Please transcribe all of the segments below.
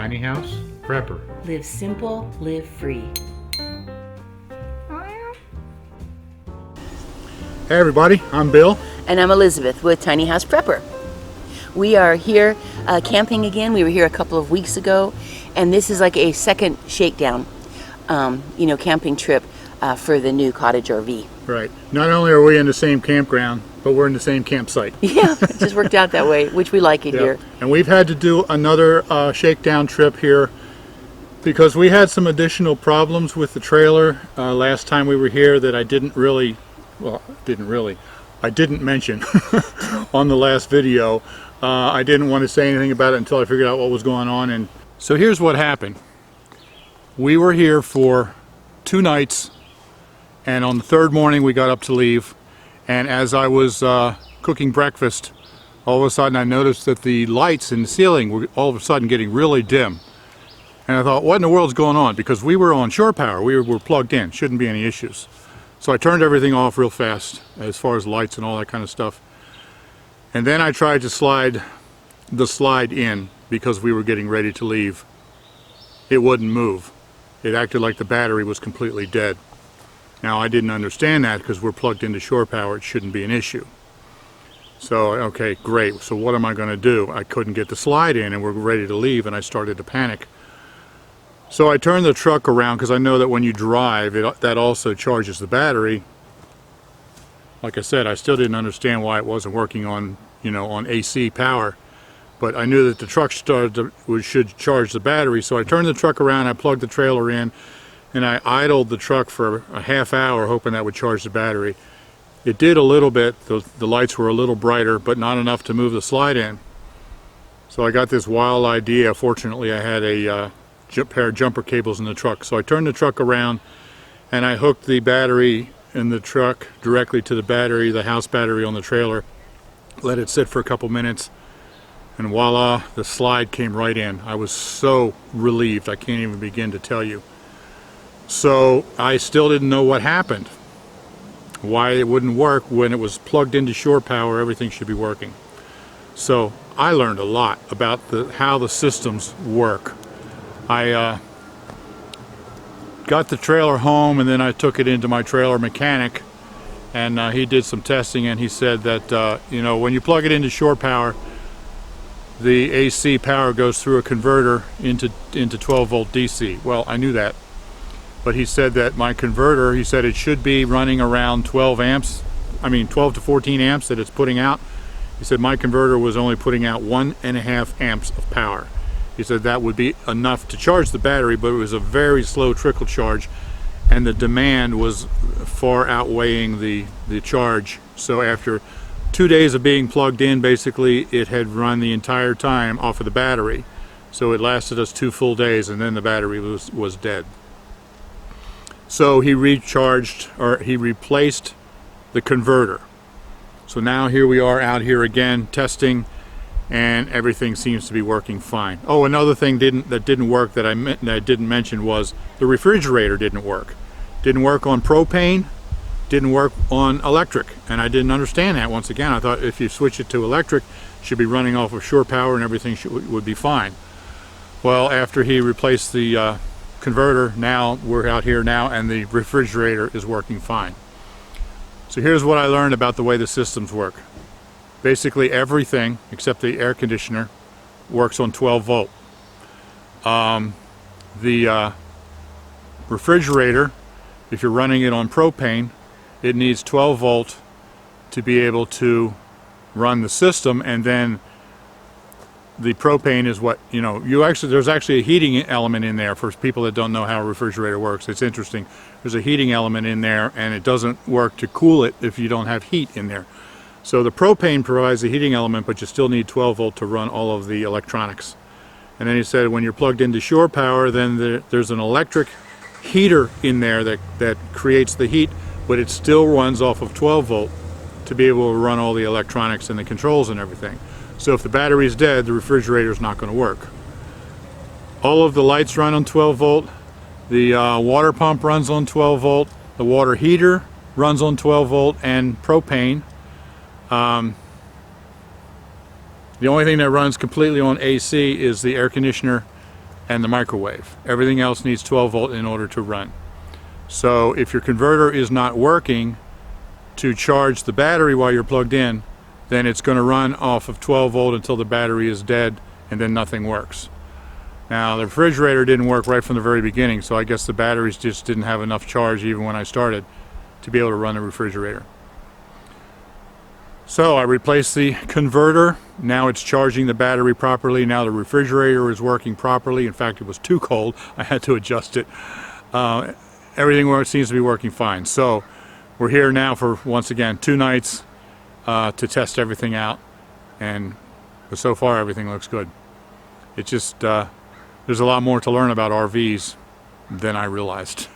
Tiny House Prepper. Live simple, live free. Hey everybody, I'm Bill. And I'm Elizabeth with Tiny House Prepper. We are here camping again. We were here a couple of weeks ago, and this is like a second shakedown, camping trip for the new Cottage RV. Right. Not only are we in the same campground, but we're in the same campsite. Yeah, it just worked out that way, which we like it here. And we've had to do another shakedown trip here because we had some additional problems with the trailer last time we were here that I didn't mention on the last video. I didn't want to say anything about it until I figured out what was going on. And so here's what happened. We were here for 2 nights, and on the third morning we got up to leave, and as I was cooking breakfast, all of a sudden I noticed that the lights in the ceiling were all of a sudden getting really dim. And I thought, what in the world's going on? Because we were on shore power, we were plugged in, shouldn't be any issues. So I turned everything off real fast as far as lights and all that kind of stuff. And then I tried to slide the slide in because we were getting ready to leave. It wouldn't move. It acted like the battery was completely dead. Now I didn't understand that because we're plugged into shore power, it shouldn't be an issue. So, okay, great. So what am I going to do? I couldn't get the slide in and we're ready to leave, and I started to panic. So I turned the truck around because I know that when you drive, that also charges the battery. Like I said, I still didn't understand why it wasn't working on, on AC power. But I knew that the truck should charge the battery, so I turned the truck around, I plugged the trailer in, and I idled the truck for a half hour hoping that would charge the battery. It did a little bit. The lights were a little brighter, but not enough to move the slide in. So I got this wild idea. Fortunately, I had a pair of jumper cables in the truck. So I turned the truck around and I hooked the battery in the truck directly to the battery, the house battery on the trailer. Let it sit for a couple minutes, and voila, the slide came right in. I was so relieved, I can't even begin to tell you. So I still didn't know what happened, why it wouldn't work. When it was plugged into shore power, everything should be working. So I learned a lot about how the systems work. I got the trailer home, and then I took it into my trailer mechanic, and he did some testing, and he said that when you plug it into shore power, the AC power goes through a converter into 12 volt DC. Well, I knew that. But he said that my converter, he said it should be running around 12 to 14 amps that it's putting out. He said my converter was only putting out 1.5 amps of power. He said that would be enough to charge the battery, but it was a very slow trickle charge, and the demand was far outweighing the charge. So after 2 days of being plugged in, basically it had run the entire time off of the battery. So it lasted us 2 full days, and then the battery was dead. So he replaced the converter. So now here we are out here again testing, and everything seems to be working fine. Oh, another thing that didn't work that I didn't mention was the refrigerator didn't work. Didn't work on propane, didn't work on electric, and I didn't understand that. Once again, I thought if you switch it to electric, it should be running off of shore power and everything would be fine. Well, after he replaced the converter, now we're out here now, and the refrigerator is working fine. So here's what I learned about the way the systems work. Basically everything except the air conditioner works on 12 volt. The refrigerator, if you're running it on propane, it needs 12 volt to be able to run the system, and then the propane is what, there's actually a heating element in there for people that don't know how a refrigerator works. It's interesting. There's a heating element in there, and it doesn't work to cool it if you don't have heat in there. So the propane provides the heating element, but you still need 12 volt to run all of the electronics. And then he said when you're plugged into shore power, then there's an electric heater in there that creates the heat, but it still runs off of 12 volt to be able to run all the electronics and the controls and everything. So if the battery is dead, the refrigerator is not going to work. All of the lights run on 12 volt. The water pump runs on 12 volt. The water heater runs on 12 volt and propane. The only thing that runs completely on AC is the air conditioner and the microwave. Everything else needs 12 volt in order to run. So if your converter is not working to charge the battery while you're plugged in, then it's going to run off of 12 volt until the battery is dead, and then nothing works. Now the refrigerator didn't work right from the very beginning, so I guess the batteries just didn't have enough charge even when I started to be able to run the refrigerator. So I replaced the converter. Now it's charging the battery properly. Now the refrigerator is working properly. In fact, it was too cold. I had to adjust it. Everything seems to be working fine. So we're here now for, once again, 2 nights to test everything out. And so far, everything looks good. It just, there's a lot more to learn about RVs than I realized.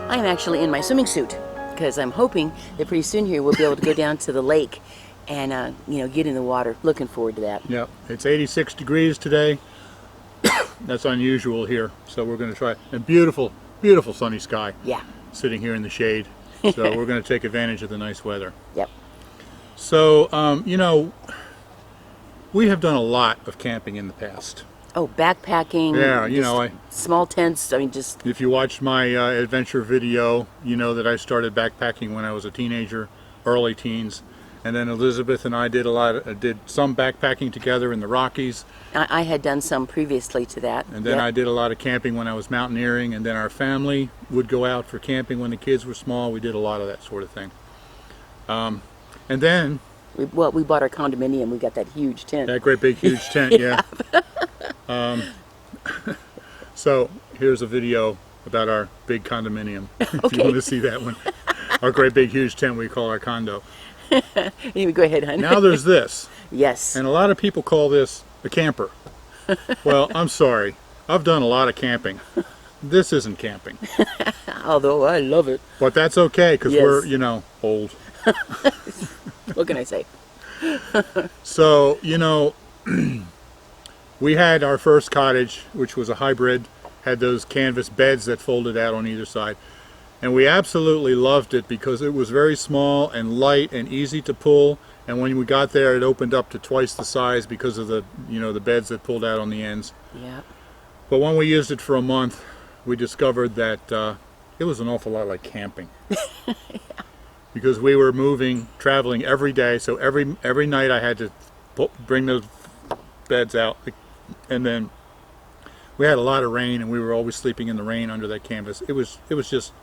I'm actually in my swimming suit because I'm hoping that pretty soon here we'll be able to go down to the lake and get in the water. Looking forward to that. Yep, it's 86 degrees today. That's unusual here, so we're going to try. And beautiful, beautiful sunny sky. Yeah. Sitting here in the shade. So we're going to take advantage of the nice weather. Yep. So, we have done a lot of camping in the past. Oh, backpacking. Yeah, small tents. I mean, just. If you watched my adventure video, you know that I started backpacking when I was a teenager, early teens, and then Elizabeth and I did some backpacking together in the Rockies. I had done some previously to that. And then I did a lot of camping when I was mountaineering, and then our family would go out for camping when the kids were small. We did a lot of that sort of thing. And then we bought our condominium. We got that huge tent. that great big huge tent, yeah. So here's a video about our big condominium. If you want to see that one, our great big huge tent we call our condo. Anyway, go ahead, honey. Now there's this, Yes. and a lot of people call this a camper. Well, I'm sorry, I've done a lot of camping. This isn't camping, Although I love it. but that's okay because Yes. we're old. What can I say? So we had our first cottage, which was a hybrid, had those canvas beds that folded out on either side. And we absolutely loved it because it was very small and light and easy to pull. And when we got there, it opened up to twice the size because of the beds that pulled out on the ends. Yeah. But when we used it for a month, we discovered that it was an awful lot like camping. Because we were traveling every day. So every night I had to bring those beds out. And then we had a lot of rain, and we were always sleeping in the rain under that canvas. It was just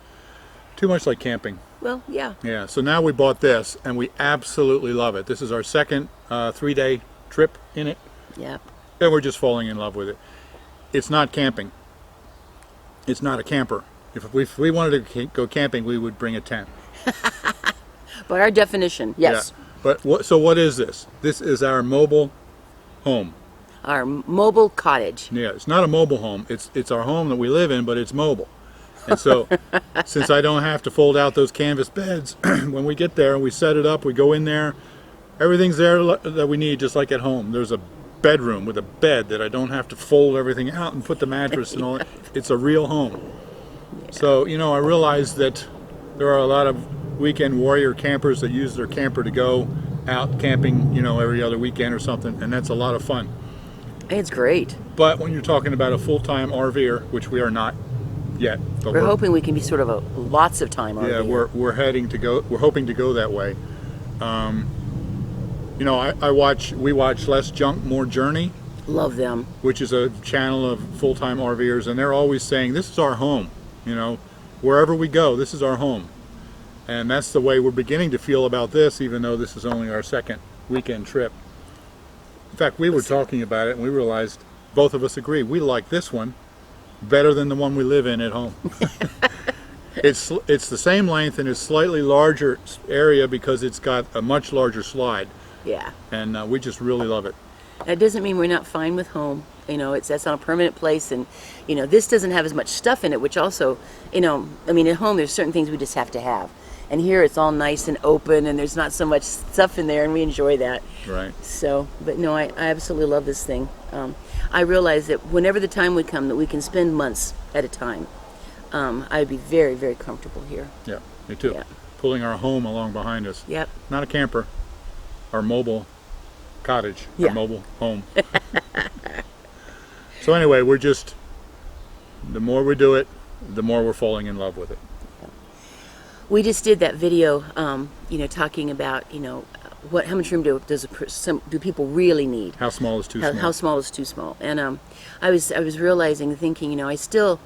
too much like camping. Well, yeah. Yeah, so now we bought this, and we absolutely love it. This is our second 3-day trip in it, Yeah. and we're just falling in love with it. It's not camping. It's not a camper. If we wanted to go camping, we would bring a tent. By our definition, yes. Yeah. But so what is this? This is our mobile home. Our mobile cottage. Yeah, it's not a mobile home. It's our home that we live in, but it's mobile. And so, since I don't have to fold out those canvas beds, when we get there and we set it up, we go in there, everything's there that we need, just like at home. There's a bedroom with a bed that I don't have to fold everything out and put the mattress and all that. It's a real home. So, I realize that there are a lot of weekend warrior campers that use their camper to go out camping, every other weekend or something, and that's a lot of fun. It's great. But when you're talking about a full-time RVer, which we are not yet, but We're hoping we can be sort of a lots of time yeah, RVer. we're hoping to go that way. We watch Less Junk, More Journey, Love them. which is a channel of full-time RVers, and they're always saying, this is our home, wherever we go, this is our home. And that's the way we're beginning to feel about this, even though this is only our second weekend trip. In fact, we were talking about it and we realized, both of us agree, we like this one better than the one we live in at home. It's the same length and it's slightly larger area because it's got a much larger slide. Yeah. And we just really love it. That doesn't mean we're not fine with home. That's on a permanent place, and this doesn't have as much stuff in it, which also, at home there's certain things we just have to have. And here it's all nice and open and there's not so much stuff in there, and we enjoy that. Right. So, but no, I absolutely love this thing. I realize that whenever the time would come that we can spend months at a time, I'd be very, very comfortable here. Yeah, me too. Yeah. Pulling our home along behind us. Yep. Not a camper, our mobile cottage, Yeah. our mobile home. So anyway, the more we do it, the more we're falling in love with it. We just did that video, talking about, how much room do people really need? How small is too small? How small is too small? And I was realizing, thinking, I'm still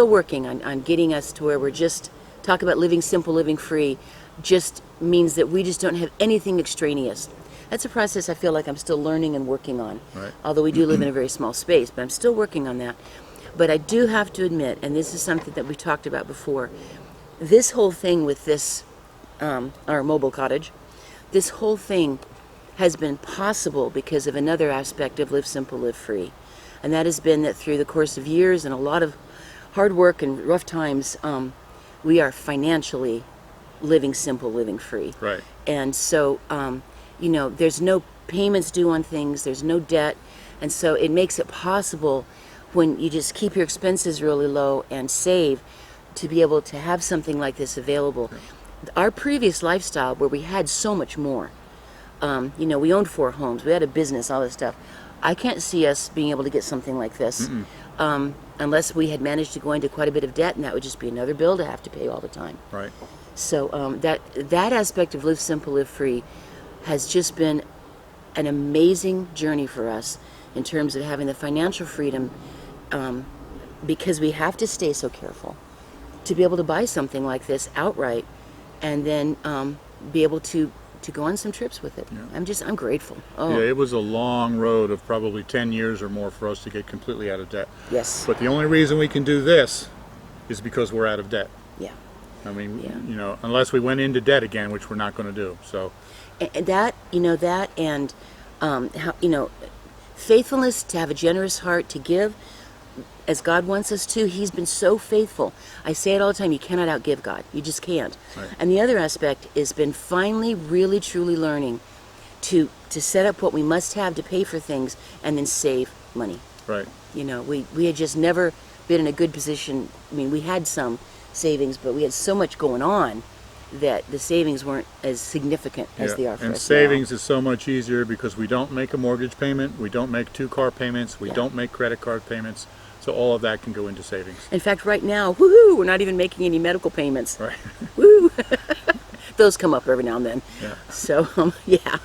working on getting us to where we're just talk about living simple, living free, just means that we just don't have anything extraneous. That's a process I feel like I'm still learning and working on. Right. Although we do live in a very small space, but I'm still working on that. But I do have to admit, and this is something that we talked about before, this whole thing with this, our mobile cottage, this whole thing has been possible because of another aspect of Live Simple, Live Free. And that has been that through the course of years and a lot of hard work and rough times, we are financially living simple, living free. Right. And so, there's no payments due on things, there's no debt, and so it makes it possible when you just keep your expenses really low and save to be able to have something like this available. Our previous lifestyle, where we had so much more, we owned 4 homes, we had a business, all this stuff. I can't see us being able to get something like this unless we had managed to go into quite a bit of debt, and that would just be another bill to have to pay all the time. Right. So that aspect of Live Simple, Live Free has just been an amazing journey for us in terms of having the financial freedom, because we have to stay so careful to be able to buy something like this outright and then be able to go on some trips with it. Yeah. I'm grateful. Oh. Yeah, it was a long road of probably 10 years or more for us to get completely out of debt. Yes. But the only reason we can do this is because we're out of debt. Yeah. I mean, unless we went into debt again, which we're not going to do. So and how, faithfulness, to have a generous heart, to give as God wants us to. He's been so faithful. I say it all the time, you cannot outgive God. You just can't. Right. And the other aspect has been finally really truly learning to set up what we must have to pay for things and then save money. right. We had just never been in a good position. I mean, we had some savings, but we had so much going on that the savings weren't as significant as they are for and us savings now. is so much easier because we don't make a mortgage payment, we don't make 2 car payments, we don't make credit card payments. So all of that can go into savings. In fact, right now, woohoo, we're not even making any medical payments. Right. Woo! Those come up every now and then. Yeah. So yeah.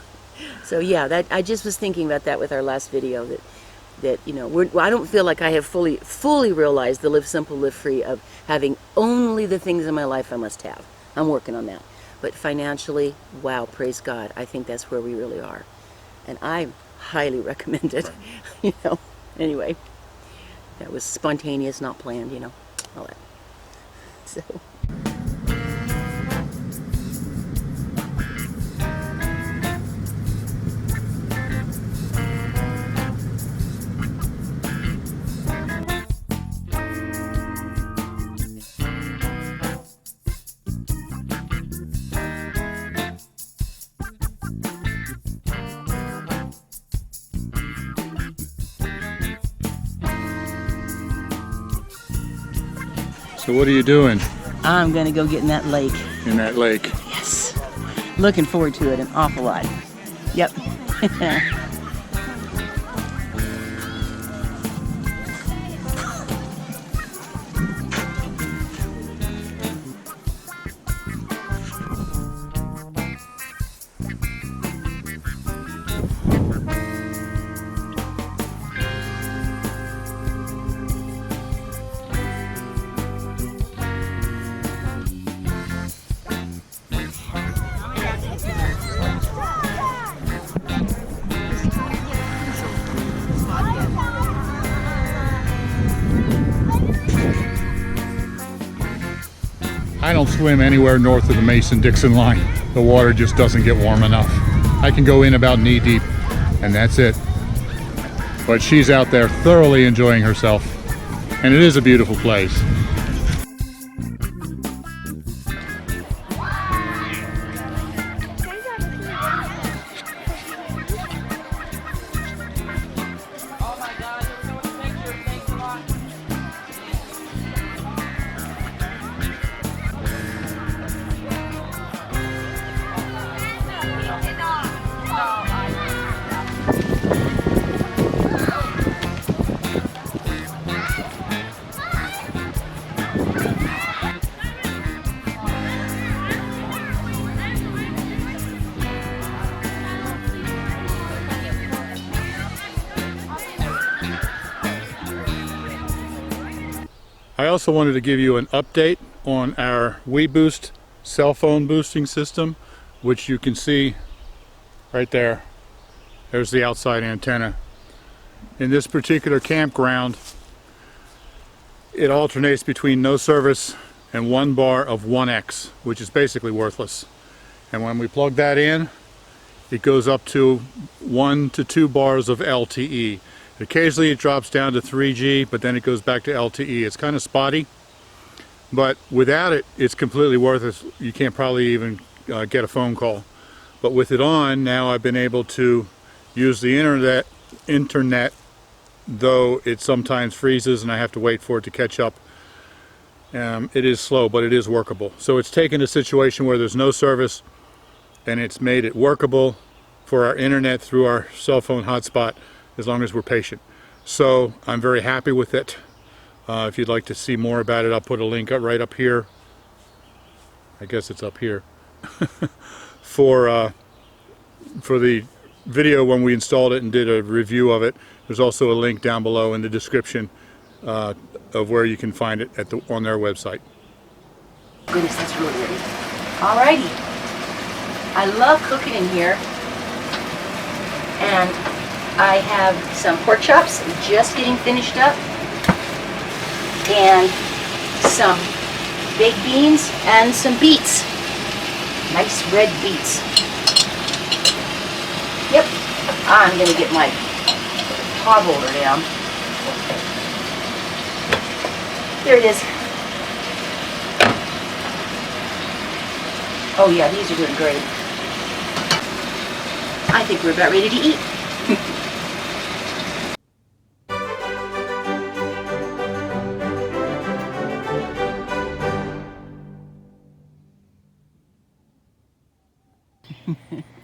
So yeah, that I just was thinking about that with our last video, that I don't feel like I have fully realized the Live Simple, Live Free of having only the things in my life I must have. I'm working on that. But financially, wow, praise God, I think that's where we really are. And I highly recommend it. Right. Anyway, that was spontaneous, not planned, all that. So. So what are you doing I'm gonna go get in that lake. in that lake? Yes. Looking forward to it an awful lot. Yep. I don't swim anywhere north of the Mason-Dixon line. The water just doesn't get warm enough. I can go in about knee deep, and that's it. But she's out there thoroughly enjoying herself, and it is a beautiful place. I also wanted to give you an update on our WeBoost cell phone boosting system, which you can see right there. There's the outside antenna. In this particular campground, it alternates between no service and 1 bar of 1X, which is basically worthless. And when we plug that in, it goes up to 1 to 2 bars of LTE. Occasionally it drops down to 3G, but then it goes back to LTE. It's kind of spotty, but without it, it's completely worthless. You can't probably even get a phone call. But with it on, now I've been able to use the internet, though it sometimes freezes and I have to wait for it to catch up. It is slow, but it is workable. So it's taken a situation where there's no service, and it's made it workable for our internet through our cell phone hotspot, as long as we're patient. So I'm very happy with it. If you'd like to see more about it, I'll put a link up right up here. I guess it's up here for the video when we installed it and did a review of it. There's also a link down below in the description of where you can find it on their website. Goodness, that's really ready. Alrighty. I love cooking in here, and I have some pork chops just getting finished up, and some baked beans and some beets. Nice red beets. Yep, I'm gonna get my pot holder down. There it is. Oh yeah, these are doing great. I think we're about ready to eat.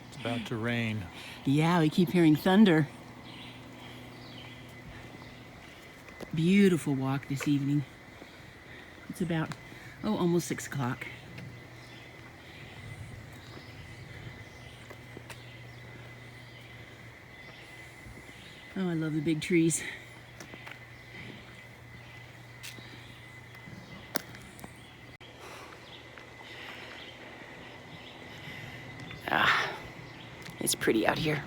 It's about to rain. Yeah, we keep hearing thunder. Beautiful walk this evening. It's about, almost 6 o'clock. Oh, I love the big trees. Ah, it's pretty out here.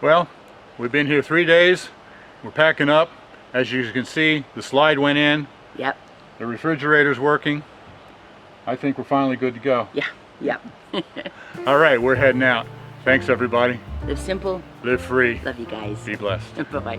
Well, We've been here 3 days. We're packing up. As you can see, the slide went in. Yep. The refrigerator's working. I think we're finally good to go. Yeah. Yep. All right, we're heading out. Thanks, everybody. Live simple. Live free. Love you guys. Be blessed. Bye-bye.